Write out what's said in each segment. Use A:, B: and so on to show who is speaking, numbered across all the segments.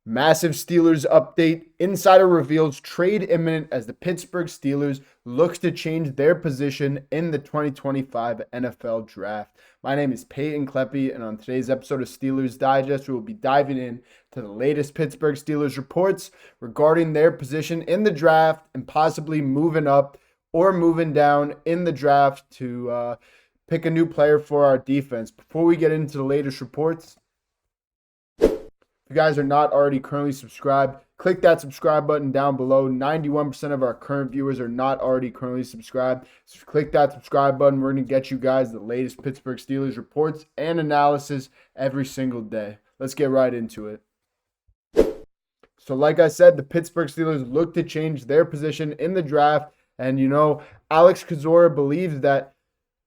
A: Massive Steelers update. Insider reveals trade imminent as the Pittsburgh Steelers looks to change their position in the 2025 NFL Draft. My name is Peyton Kleppe, and on today's episode of Steelers Digest, we will be diving in to the latest Pittsburgh Steelers reports regarding their position in the draft and possibly moving up or moving down in the draft to pick a new player for our defense. Before we get into the latest reports, if you guys are not already currently subscribed, click that subscribe button down below. 91% of our current viewers are not already currently subscribed. So click that subscribe button. We're going to get you guys the latest Pittsburgh Steelers reports and analysis every single day. Let's get right into it. So like I said, the Pittsburgh Steelers look to change their position in the draft. And, Alex Kozora believes that,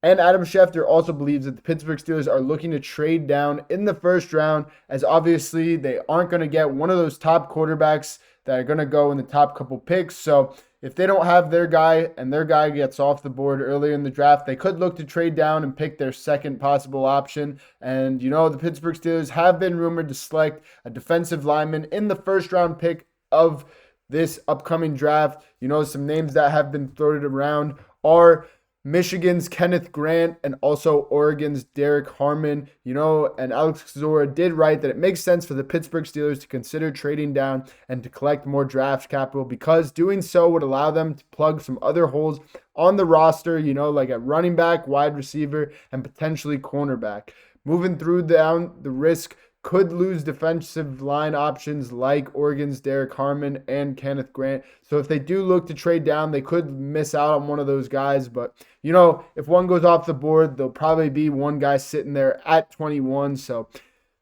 A: and Adam Schefter also believes that the Pittsburgh Steelers are looking to trade down in the first round, as obviously they aren't going to get one of those top quarterbacks that are going to go in the top couple picks. So if they don't have their guy and their guy gets off the board earlier in the draft, they could look to trade down and pick their second possible option. And, the Pittsburgh Steelers have been rumored to select a defensive lineman in the first round pick of this upcoming draft. Some names that have been floated around are Michigan's Kenneth Grant and also Oregon's Derek Harmon. And Alex Kozora did write that it makes sense for the Pittsburgh Steelers to consider trading down and to collect more draft capital, because doing so would allow them to plug some other holes on the roster, like at running back, wide receiver, and potentially cornerback. Moving through down the risk could lose defensive line options like Oregon's Derek Harmon and Kenneth Grant. So if they do look to trade down, they could miss out on one of those guys. But, if one goes off the board, there'll probably be one guy sitting there at 21. So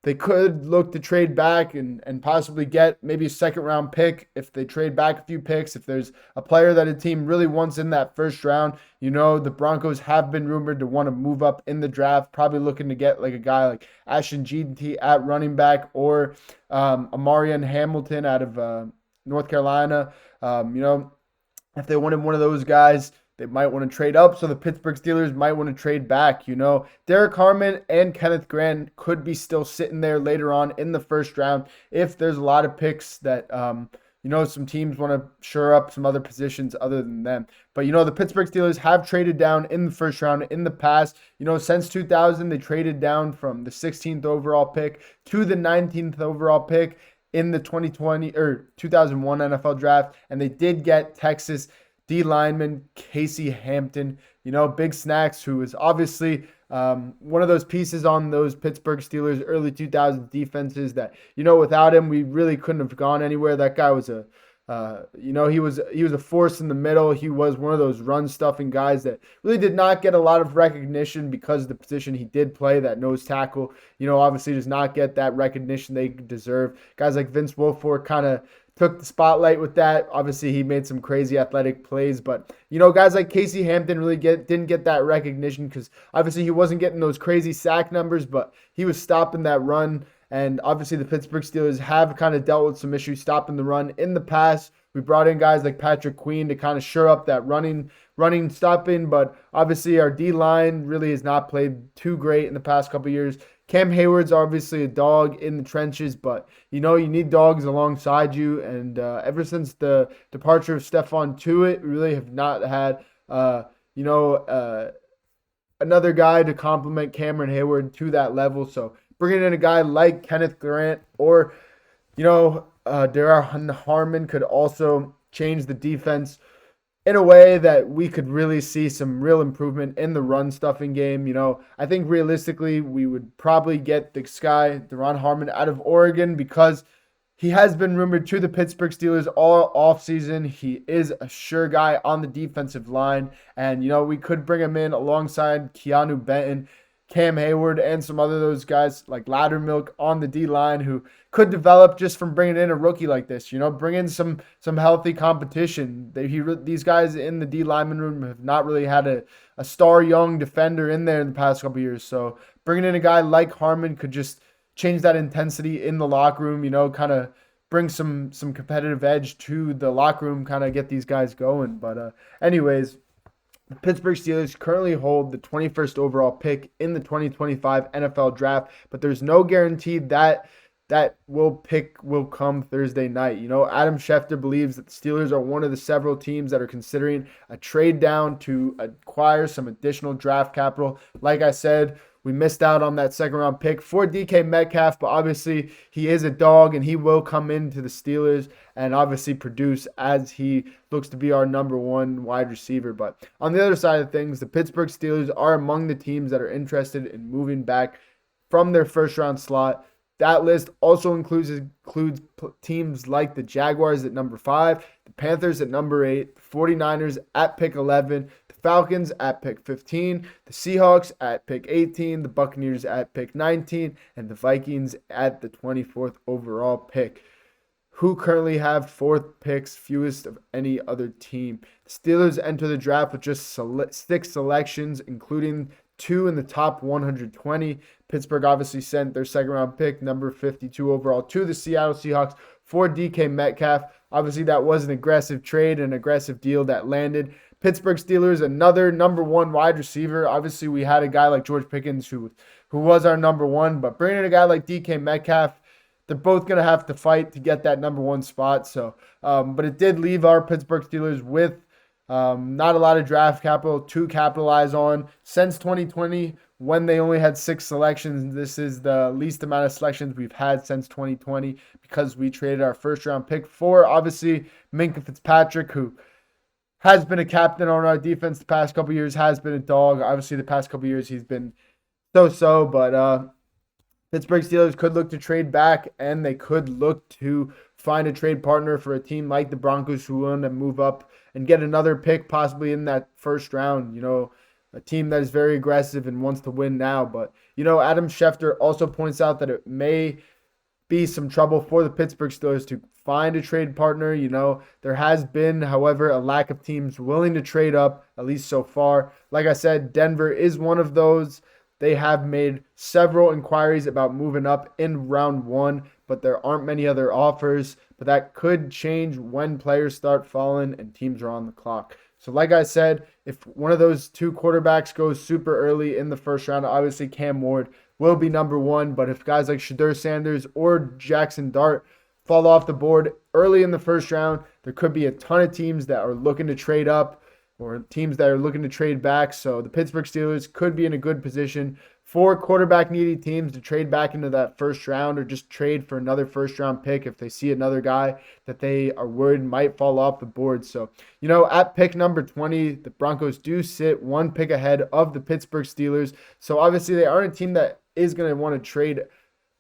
A: they could look to trade back and possibly get maybe a second round pick if they trade back a few picks. If there's a player that a team really wants in that first round, the Broncos have been rumored to want to move up in the draft, probably looking to get like a guy like Ashton Jeanty at running back, or Amarian Hamilton out of North Carolina. If they wanted one of those guys, they might want to trade up, so the Pittsburgh Steelers might want to trade back. Derek Harmon and Kenneth Grant could be still sitting there later on in the first round if there's a lot of picks that, some teams want to shore up some other positions other than them. But, the Pittsburgh Steelers have traded down in the first round in the past. Since 2000, they traded down from the 16th overall pick to the 19th overall pick in the 2001 NFL draft, and they did get Texas D lineman Casey Hampton, Big Snacks, who is obviously one of those pieces on those Pittsburgh Steelers early 2000s defenses that, without him, we really couldn't have gone anywhere. That guy was he was a force in the middle. He was one of those run stuffing guys that really did not get a lot of recognition because of the position he did play, that nose tackle, obviously does not get that recognition they deserve. Guys like Vince Wilfork kind of took the spotlight with that. Obviously, he made some crazy athletic plays, but, guys like Casey Hampton really didn't get that recognition because obviously he wasn't getting those crazy sack numbers, but he was stopping that run. And obviously the Pittsburgh Steelers have kind of dealt with some issues stopping the run in the past. We brought in guys like Patrick Queen to kind of shore up that running stopping, but obviously our D-line really has not played too great in the past couple of years. Cam Hayward's obviously a dog in the trenches, but, you need dogs alongside you. And ever since the departure of Stephon Tuitt, we really have not had, another guy to complement Cameron Hayward to that level. So bringing in a guy like Kenneth Grant or, Derek Harmon could also change the defense in a way that we could really see some real improvement in the run stuffing game. I think realistically we would probably get this guy, Deron Harmon, out of Oregon because he has been rumored to the Pittsburgh Steelers all offseason. He is a sure guy on the defensive line, and, we could bring him in alongside Keanu Benton, Cam Hayward, and some other those guys like Laddermilk on the D-line who could develop just from bringing in a rookie like this. Bring in some healthy competition. These guys in the D-lineman room have not really had a star young defender in there in the past couple of years. So bringing in a guy like Harmon could just change that intensity in the locker room, kind of bring some competitive edge to the locker room, kind of get these guys going. But anyways, the Pittsburgh Steelers currently hold the 21st overall pick in the 2025 NFL Draft, but there's no guarantee that that will come Thursday night. Adam Schefter believes that the Steelers are one of the several teams that are considering a trade down to acquire some additional draft capital. Like I said, we missed out on that second round pick for DK Metcalf, but obviously he is a dog and he will come into the Steelers and obviously produce as he looks to be our number one wide receiver. But on the other side of things, the Pittsburgh Steelers are among the teams that are interested in moving back from their first round slot. That list also includes teams like the Jaguars at number 5, the Panthers at number 8, the 49ers at pick 11, the Falcons at pick 15, the Seahawks at pick 18, the Buccaneers at pick 19, and the Vikings at the 24th overall pick, who currently have 4th picks, fewest of any other team. The Steelers enter the draft with just 6 selections, including 2 in the top 120. Pittsburgh obviously sent their second round pick, number 52 overall, to the Seattle Seahawks for DK Metcalf. Obviously, that was an aggressive trade, an aggressive deal that landed. Pittsburgh Steelers, another number 1 wide receiver. Obviously, we had a guy like George Pickens who was our number 1, but bringing in a guy like DK Metcalf, they're both going to have to fight to get that number 1 spot. But it did leave our Pittsburgh Steelers with not a lot of draft capital to capitalize on. Since 2020, when they only had 6 selections, this is the least amount of selections we've had since 2020 because we traded our first round pick for, obviously, Minkah Fitzpatrick, who has been a captain on our defense the past couple years, has been a dog. Obviously, the past couple years he's been so-so, but Pittsburgh Steelers could look to trade back, and they could look to find a trade partner for a team like the Broncos who want to move up and get another pick possibly in that first round. A team that is very aggressive and wants to win now. But, Adam Schefter also points out that it may be some trouble for the Pittsburgh Steelers to find a trade partner. There has been, however, a lack of teams willing to trade up, at least so far. Like I said, Denver is one of those. They have made several inquiries about moving up in round 1, but there aren't many other offers. But that could change when players start falling and teams are on the clock. So like I said, if one of those 2 quarterbacks goes super early in the first round, obviously Cam Ward will be number 1. But if guys like Shedeur Sanders or Jackson Dart fall off the board early in the first round, there could be a ton of teams that are looking to trade up or teams that are looking to trade back. So the Pittsburgh Steelers could be in a good position for quarterback-needy teams to trade back into that first round or just trade for another first-round pick if they see another guy that they are worried might fall off the board. So, at pick number 20, the Broncos do sit 1 pick ahead of the Pittsburgh Steelers. So, obviously, they aren't a team that is going to want to trade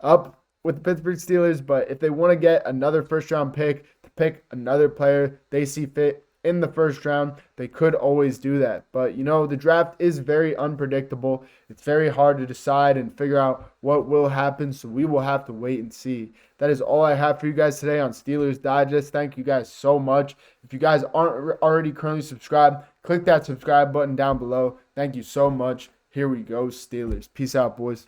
A: up with the Pittsburgh Steelers, but if they want to get another first-round pick to pick another player they see fit in the first round, they could always do that. But, the draft is very unpredictable. It's very hard to decide and figure out what will happen, so we will have to wait and see. That is all I have for you guys today on Steelers Digest. Thank you guys so much. If you guys aren't already currently subscribed, click that subscribe button down below. Thank you so much. Here we go, Steelers. Peace out, boys.